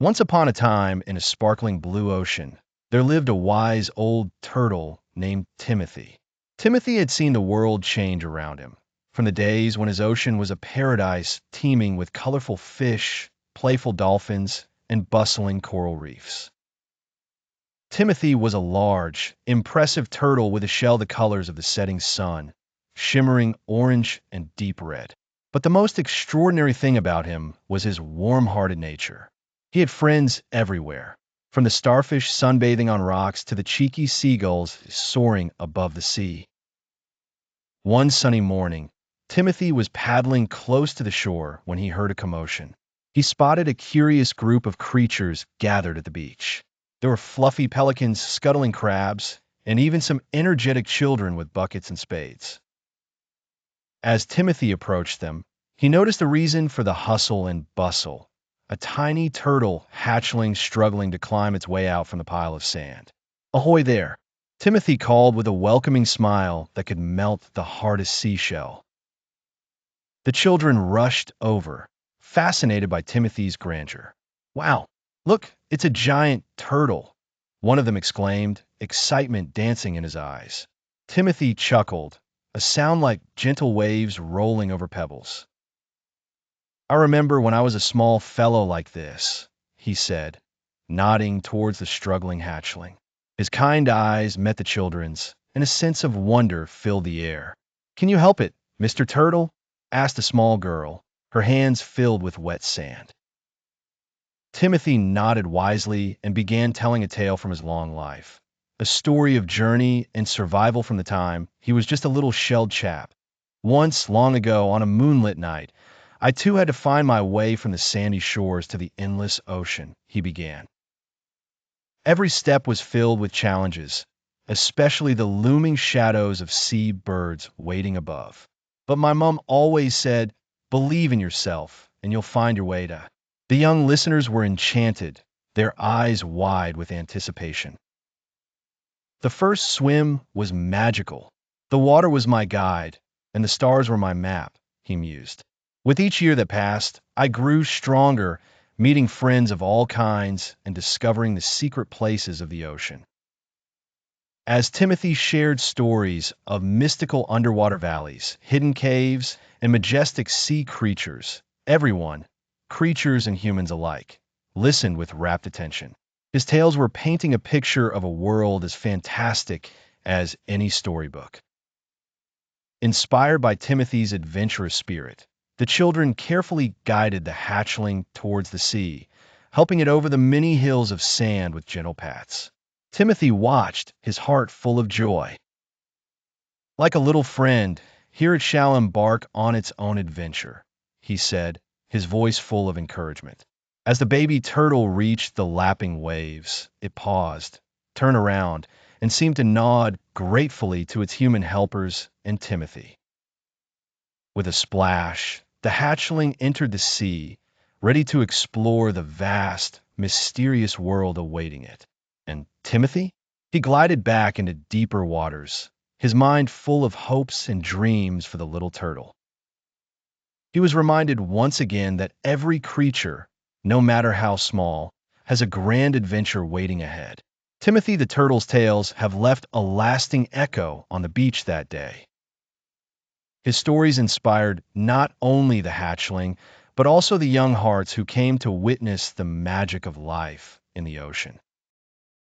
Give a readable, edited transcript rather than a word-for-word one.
Once upon a time, in a sparkling blue ocean, there lived a wise old turtle named Timothy. Timothy had seen the world change around him, from the days when his ocean was a paradise teeming with colorful fish, playful dolphins, and bustling coral reefs. Timothy was a large, impressive turtle with a shell the colors of the setting sun, shimmering orange and deep red. But the most extraordinary thing about him was his warm-hearted nature. He had friends everywhere, from the starfish sunbathing on rocks to the cheeky seagulls soaring above the sea. One sunny morning, Timothy was paddling close to the shore when he heard a commotion. He spotted a curious group of creatures gathered at the beach. There were fluffy pelicans scuttling crabs, and even some energetic children with buckets and spades. As Timothy approached them, he noticed the reason for the hustle and bustle: a tiny turtle hatchling struggling to climb its way out from the pile of sand. "Ahoy there!" Timothy called with a welcoming smile that could melt the hardest seashell. The children rushed over, fascinated by Timothy's grandeur. "Wow, look, it's a giant turtle!" one of them exclaimed, excitement dancing in his eyes. Timothy chuckled, a sound like gentle waves rolling over pebbles. "I remember when I was a small fellow like this," he said, nodding towards the struggling hatchling. His kind eyes met the children's, and a sense of wonder filled the air. "Can you help it, Mr. Turtle?" asked a small girl, her hands filled with wet sand. Timothy nodded wisely and began telling a tale from his long life, a story of journey and survival from the time he was just a little shelled chap. "Once, long ago, on a moonlit night, I too had to find my way from the sandy shores to the endless ocean," he began. "Every step was filled with challenges, especially the looming shadows of sea birds waiting above. But my mom always said, 'Believe in yourself, and you'll find your way to.'" The young listeners were enchanted, their eyes wide with anticipation. "The first swim was magical. The water was my guide, and the stars were my map," he mused. "With each year that passed, I grew stronger, meeting friends of all kinds and discovering the secret places of the ocean." As Timothy shared stories of mystical underwater valleys, hidden caves, and majestic sea creatures, everyone, creatures and humans alike, listened with rapt attention. His tales were painting a picture of a world as fantastic as any storybook. Inspired by Timothy's adventurous spirit, the children carefully guided the hatchling towards the sea, helping it over the many hills of sand with gentle pats. Timothy watched, his heart full of joy. "Like a little friend, here it shall embark on its own adventure," he said, his voice full of encouragement. As the baby turtle reached the lapping waves, it paused, turned around, and seemed to nod gratefully to its human helpers and Timothy. With a splash, the hatchling entered the sea, ready to explore the vast, mysterious world awaiting it. And Timothy? He glided back into deeper waters, his mind full of hopes and dreams for the little turtle. He was reminded once again that every creature, no matter how small, has a grand adventure waiting ahead. Timothy the turtle's tales have left a lasting echo on the beach that day. His stories inspired not only the hatchling, but also the young hearts who came to witness the magic of life in the ocean.